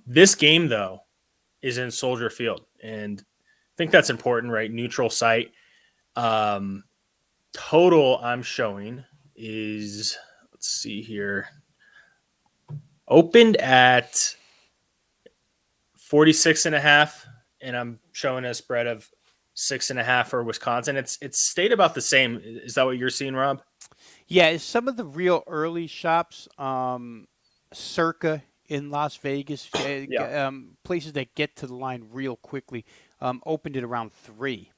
This game, though, is in Soldier Field, and I think that's important, right? Neutral site. Um, Total I'm showing is, let's see here, opened at 46 and a half, and I'm showing a spread of 6.5 for Wisconsin. It's stayed about the same. Is that what you're seeing, Rob? Yeah, some of the real early shops, Circa in Las Vegas, Yeah. places that get to the line real quickly, opened it around 3,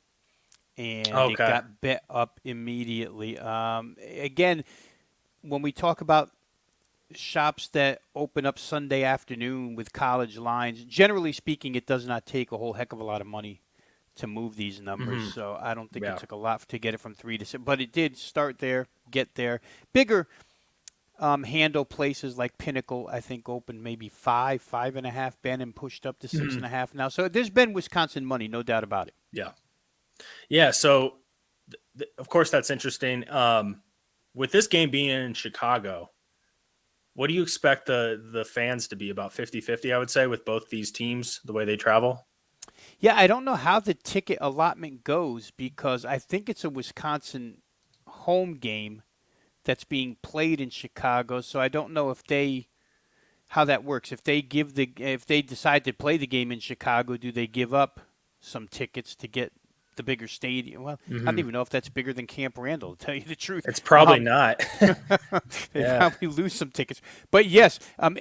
and it Okay. got bet up immediately. Again, when we talk about shops that open up Sunday afternoon with college lines, generally speaking, it does not take a whole heck of a lot of money to move these numbers. Hmm. So I don't think it Yeah. took a lot to get it from 3 to 6, but it did start there, get there. Bigger handle places like Pinnacle, I think, opened maybe 5, 5.5, been and pushed up to six Hmm. and a half now. So there's been Wisconsin money, no doubt about it. Yeah. Yeah. So, of course, that's interesting. With this game being in Chicago, what do you expect the fans to be? About 50-50, I would say, with both these teams, the way they travel? Yeah, I don't know how the ticket allotment goes because I think it's a Wisconsin home game that's being played in Chicago. So I don't know if they how that works. If they decide to play the game in Chicago, do they give up some tickets to get the bigger stadium? Well, I don't Hmm. even know if that's bigger than Camp Randall, to tell you the truth. It's probably not. They Yeah. probably lose some tickets. But yes,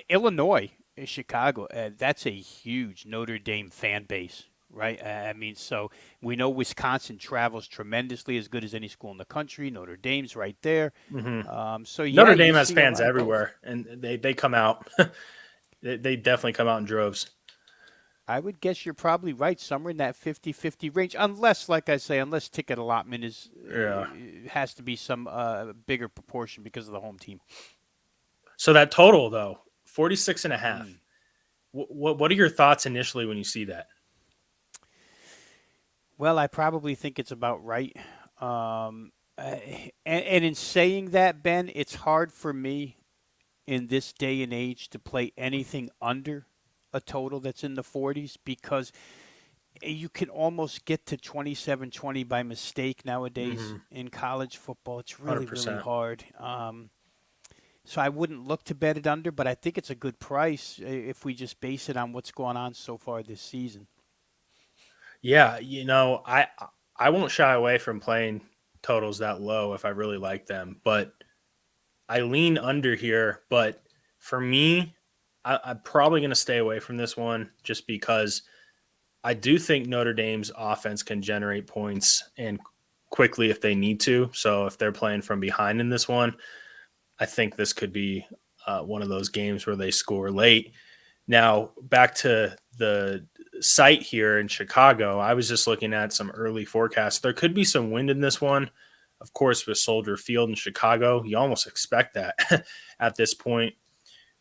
Illinois, Chicago, that's a huge Notre Dame fan base, right? I mean, so we know Wisconsin travels tremendously, as good as any school in the country. Notre Dame's right there. Hmm. So yeah, Notre you Dame has see a fans lot of both. everywhere, and they come out. They definitely come out in droves. I would guess you're probably right, somewhere in that 50-50 range, unless, like I say, unless ticket allotment is Yeah. has to be some bigger proportion because of the home team. So that total though, 46 and a Mm. half. What are your thoughts initially when you see that? Well, I probably think it's about right. And in saying that, Ben, it's hard for me in this day and age to play anything under a total that's in the 40s because you can almost get to 27-20 by mistake nowadays Mm-hmm. in college football. It's really, really 100%. hard. So I wouldn't look to bet it under, but I think it's a good price if we just base it on what's going on so far this season. Yeah, I won't shy away from playing totals that low if I really like them, but I lean under here. But for me, I'm probably going to stay away from this one just because I do think Notre Dame's offense can generate points and quickly if they need to. So if they're playing from behind in this one, I think this could be one of those games where they score late. Now, back to the site here in Chicago, I was just looking at some early forecasts. There could be some wind in this one. Of course, with Soldier Field in Chicago, you almost expect that at this point.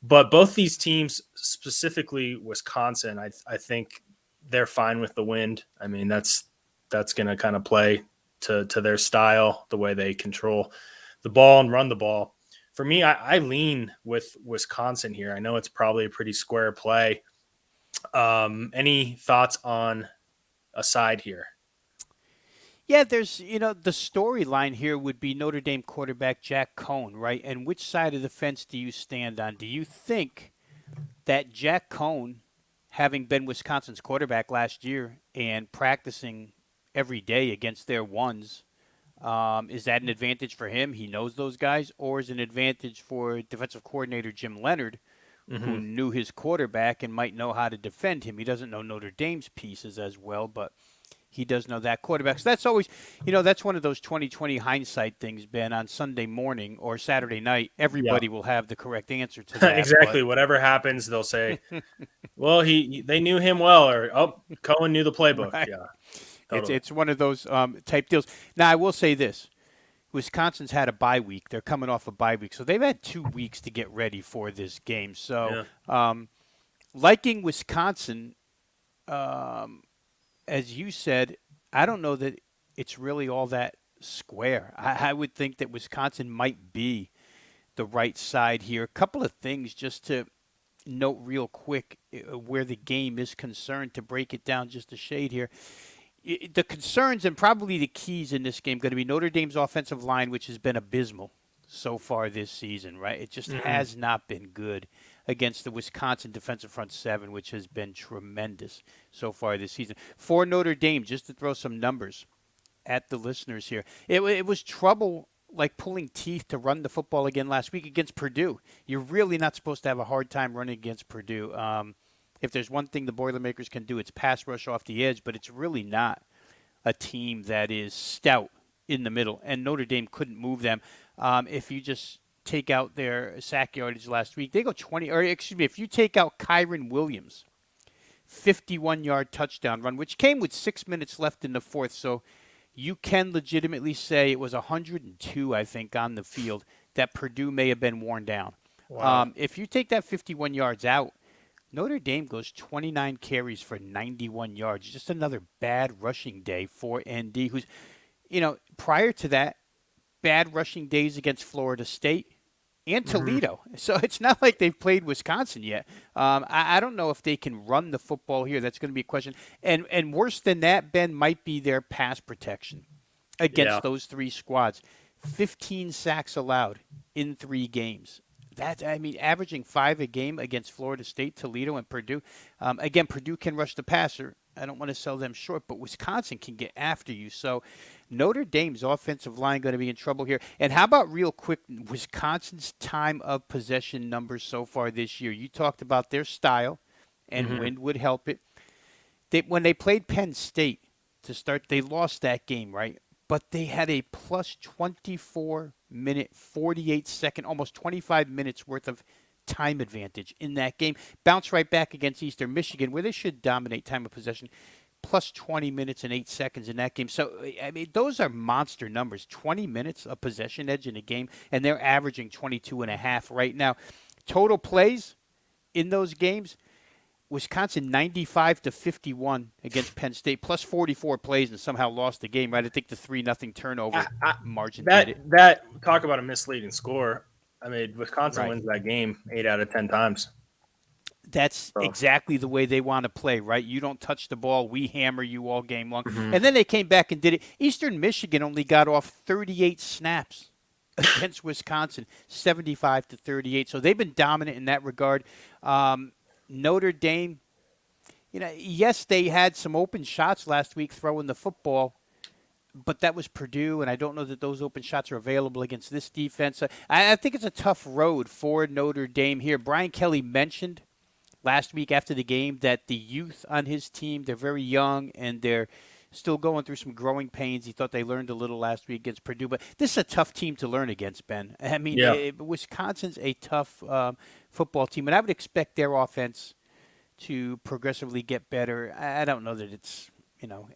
But both these teams, specifically Wisconsin, I think they're fine with the wind. I mean, that's going to kind of play to their style, the way they control the ball and run the ball. For me, I lean with Wisconsin here. I know it's probably a pretty square play. Any thoughts on a side here? Yeah, there's, the storyline here would be Notre Dame quarterback Jack Cohn, right? And which side of the fence do you stand on? Do you think that Jack Cohn, having been Wisconsin's quarterback last year and practicing every day against their ones, is that an advantage for him? He knows those guys, or is it an advantage for defensive coordinator Jim Leonard, who Mm-hmm. knew his quarterback and might know how to defend him? He doesn't know Notre Dame's pieces as well, but he does know that quarterback. So that's always, that's one of those 2020 hindsight things, Ben. On Sunday morning or Saturday night, Yeah, everybody will have the correct answer to that. But exactly. Whatever happens, they'll say, "Well, they knew him well," or "Oh, Cohen knew the playbook." right, Yeah, it's totally. it's one of those type deals. Now, I will say this: Wisconsin's had a bye week. They're coming off a bye week, so they've had 2 weeks to get ready for this game. So, Yeah. liking Wisconsin, um, as you said, I don't know that it's really all that square. I would think that Wisconsin might be the right side here. A couple of things just to note real quick where the game is concerned to break it down just a shade here. The concerns and probably the keys in this game going to be Notre Dame's offensive line, which has been abysmal so far this season, right? It just Hmm. has not been good against the Wisconsin defensive front seven, which has been tremendous so far this season. For Notre Dame, just to throw some numbers at the listeners here, it was trouble like pulling teeth to run the football again last week against Purdue. You're really not supposed to have a hard time running against Purdue. If there's one thing the Boilermakers can do, it's pass rush off the edge, but it's really not a team that is stout in the middle, and Notre Dame couldn't move them. If you just take out their sack yardage last week, they go 20, or excuse me, if you take out Kyron Williams, 51-yard touchdown run, which came with 6 minutes left in the fourth, so you can legitimately say it was 102, I think, on the field that Purdue may have been worn down. Wow. If you take that 51 yards out, Notre Dame goes 29 carries for 91 yards. Just another bad rushing day for ND, who's, prior to that, bad rushing days against Florida State and Hmm. Toledo. So it's not like they've played Wisconsin yet. I don't know if they can run the football here. That's going to be a question. And worse than that, Ben, might be their pass protection Yeah. against those three squads. 15 sacks allowed in 3 games. That, I mean, averaging 5 a game against Florida State, Toledo, and Purdue. Again, Purdue can rush the passer. I don't want to sell them short, but Wisconsin can get after you. So Notre Dame's offensive line going to be in trouble here. And how about real quick, Wisconsin's time of possession numbers so far this year? You talked about their style, and Hmm. wind would help it. When they played Penn State to start, they lost that game, right? But they had a plus 24-minute, 48-second, almost 25 minutes worth of time advantage in that game. Bounce right back against Eastern Michigan, where they should dominate time of possession, plus 20 minutes and 8 seconds in that game. So, I mean, those are monster numbers. 20 minutes of possession edge in a game, and they're averaging 22 and a half right now. Total plays in those games, Wisconsin 95 to 51 against Penn State, plus 44 plays, and somehow lost the game. Right, I think the 3-0 I, turnover I, margin did it. that talk about a misleading score. I mean, Wisconsin Right. wins that game 8 out of 10 times. That's So. exactly the way they want to play, right? You don't touch the ball, we hammer you all game long. Hmm. And then they came back and did it. Eastern Michigan only got off 38 snaps against Wisconsin, 75 to 38. So they've been dominant in that regard. Notre Dame, yes, they had some open shots last week throwing the football, but that was Purdue, and I don't know that those open shots are available against this defense. I think it's a tough road for Notre Dame here. Brian Kelly mentioned last week after the game that the youth on his team, they're very young and they're still going through some growing pains. He thought they learned a little last week against Purdue, but this is a tough team to learn against, Ben. I mean, Yeah. Wisconsin's a tough football team, and I would expect their offense to progressively get better. I don't know that it's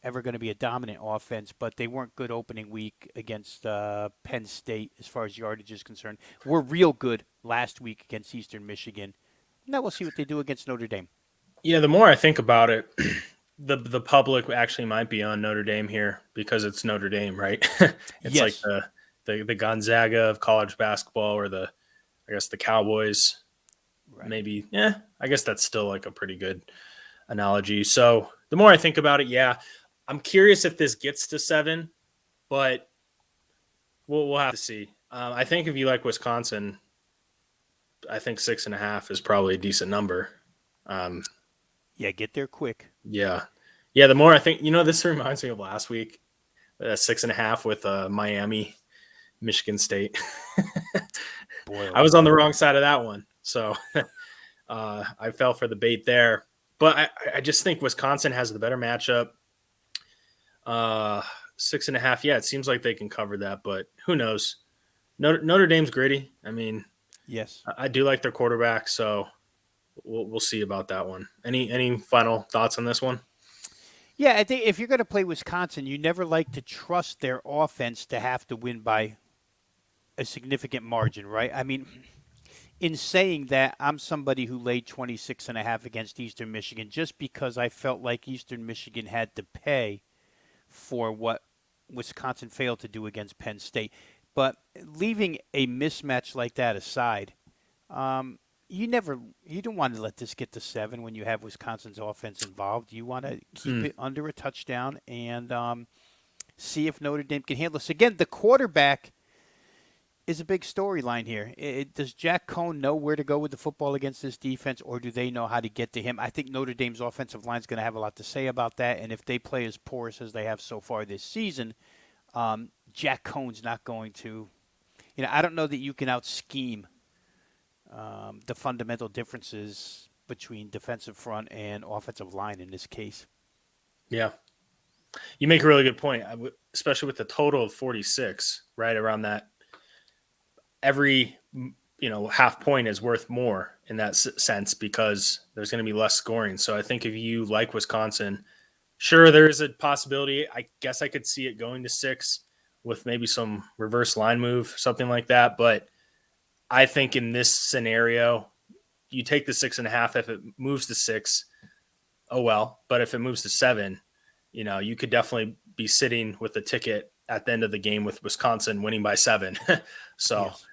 ever going to be a dominant offense, but they weren't good opening week against Penn State as far as yardage is concerned. Were real good last week against Eastern Michigan. Now we'll see what they do against Notre Dame. Yeah. The more I think about it, the public actually might be on Notre Dame here because it's Notre Dame, right? It's like Yes. the Gonzaga of college basketball, or I guess the Cowboys. Right. Maybe, yeah. I guess that's still like a pretty good analogy. So the more I think about it, yeah, I'm curious if this gets to 7, but we'll have to see. I think if you like Wisconsin, I think 6.5 is probably a decent number. Um, Yeah, get there quick. yeah, yeah. The more I think, this reminds me of last week, 6.5 with Miami, Michigan State. Boy, oh I was on the boy. wrong side of that one, so I fell for the bait there. But I just think Wisconsin has the better matchup. 6.5, yeah, it seems like they can cover that, but who knows? Notre Dame's gritty. I mean, Yes. I do like their quarterback, so we'll see about that one. Any final thoughts on this one? Yeah, I think if you're going to play Wisconsin, you never like to trust their offense to have to win by a significant margin, right? I mean, in saying that, I'm somebody who laid 26 and a half against Eastern Michigan just because I felt like Eastern Michigan had to pay for what Wisconsin failed to do against Penn State. But leaving a mismatch like that aside, you don't want to let this get to 7 when you have Wisconsin's offense involved. You want to keep Mm, it under a touchdown and see if Notre Dame can handle this. Again, the quarterback is a big storyline here. Does Jack Cohn know where to go with the football against this defense, or do they know how to get to him? I think Notre Dame's offensive line is going to have a lot to say about that. And if they play as porous as they have so far this season, Jack Cohn's not going to. I don't know that you can out scheme the fundamental differences between defensive front and offensive line in this case. yeah. You make a really good point, especially with the total of 46, right around that. Every half point is worth more in that sense because there's going to be less scoring. So I think if you like Wisconsin, sure, there is a possibility. I guess I could see it going to 6 with maybe some reverse line move, something like that. But I think in this scenario, you take the 6.5. If it moves to 6, oh well. But if it moves to 7, you could definitely be sitting with a ticket at the end of the game with Wisconsin winning by 7. So Yes.